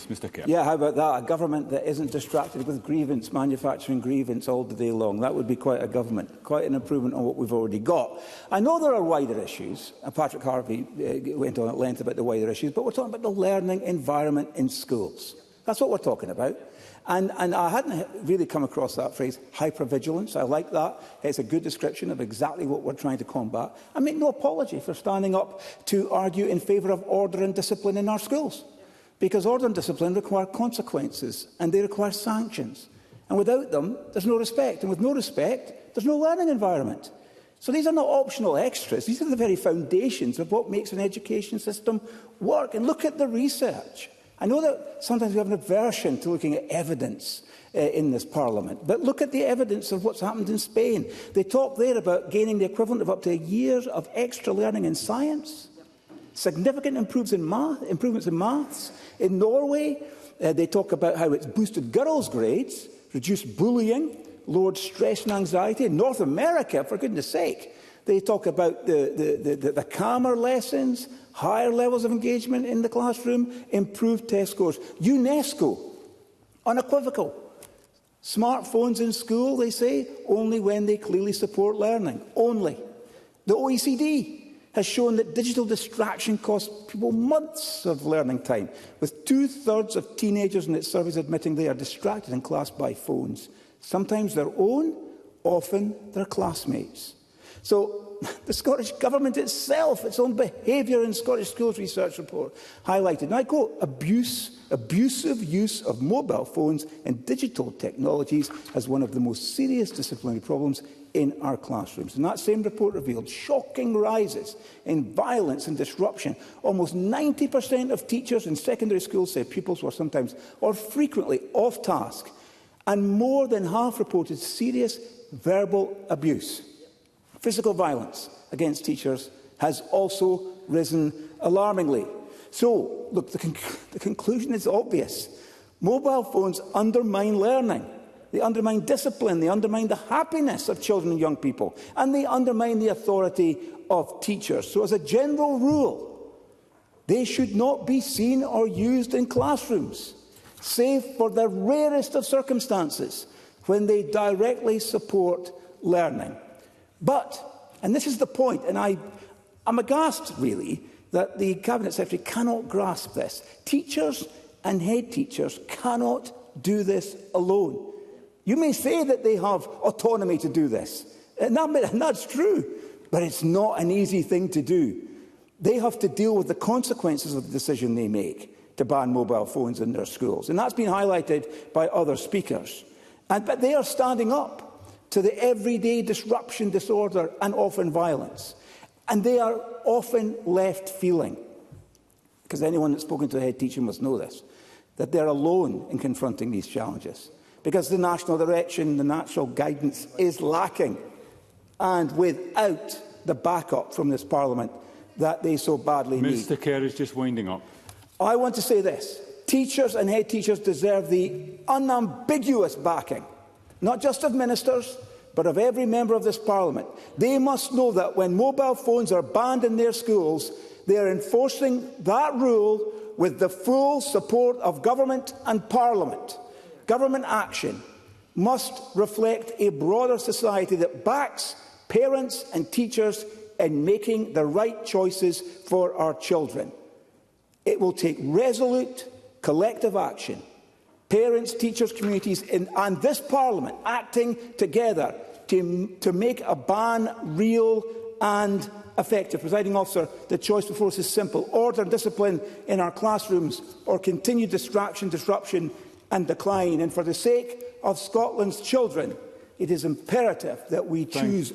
minutes. Mr Kerr. Yeah, how about that? A government that isn't distracted with grievance, manufacturing grievance all the day long. That would be quite a government, quite an improvement on what we've already got. I know there are wider issues. Patrick Harvey went on at length about the wider issues, but we're talking about the learning environment in schools. That's what we're talking about. And I hadn't really come across that phrase, hypervigilance. I like that. It's a good description of exactly what we're trying to combat. I make no apology for standing up to argue in favour of order and discipline in our schools. Because order and discipline require consequences and they require sanctions. And without them, there's no respect. And with no respect, there's no learning environment. So these are not optional extras. These are the very foundations of what makes an education system work. And look at the research. I know that sometimes we have an aversion to looking at evidence in this Parliament, but look at the evidence of what's happened in Spain. They talk there about gaining the equivalent of up to a year of extra learning in science, significant improvements in maths. In Norway, they talk about how it's boosted girls' grades, reduced bullying, lowered stress and anxiety. In North America, for goodness sake, they talk about the calmer lessons, higher levels of engagement in the classroom, improved test scores. UNESCO, unequivocal. Smartphones in school, they say, only when they clearly support learning. Only. The OECD has shown that digital distraction costs people months of learning time, with 2/3 of teenagers in its surveys admitting they are distracted in class by phones. Sometimes their own, often their classmates. So the Scottish Government itself, its own behaviour in Scottish schools research report highlighted, and I quote, abusive use of mobile phones and digital technologies as one of the most serious disciplinary problems in our classrooms. And that same report revealed shocking rises in violence and disruption. Almost 90% of teachers in secondary schools say pupils were sometimes or frequently off task, and more than half reported serious verbal abuse. Physical violence against teachers has also risen alarmingly. So, look, the conclusion is obvious. Mobile phones undermine learning. They undermine discipline. They undermine the happiness of children and young people. And they undermine the authority of teachers. So, as a general rule, they should not be seen or used in classrooms, save for the rarest of circumstances, when they directly support learning. But, and this is the point, and I'm aghast, really, that the Cabinet Secretary cannot grasp this. Teachers and head teachers cannot do this alone. You may say that they have autonomy to do this, and that's true, but it's not an easy thing to do. They have to deal with the consequences of the decision they make to ban mobile phones in their schools, and that's been highlighted by other speakers. But they are standing up to the everyday disruption, disorder and often violence. And they are often left feeling, because anyone that's spoken to a head teacher must know this, that they're alone in confronting these challenges, because the national direction, the national guidance is lacking, and without the backup from this Parliament that they so badly need. Mr Kerr is just winding up. I want to say this. Teachers and head teachers deserve the unambiguous backing, not just of ministers, but of every member of this Parliament. They must know that when mobile phones are banned in their schools, they are enforcing that rule with the full support of Government and Parliament. Government action must reflect a broader society that backs parents and teachers in making the right choices for our children. It will take resolute, collective action. Parents, teachers, communities and this Parliament acting together to make a ban real and effective. Presiding Officer, the choice before us is simple. Order and discipline in our classrooms, or continued distraction, disruption and decline. And for the sake of Scotland's children, it is imperative that we choose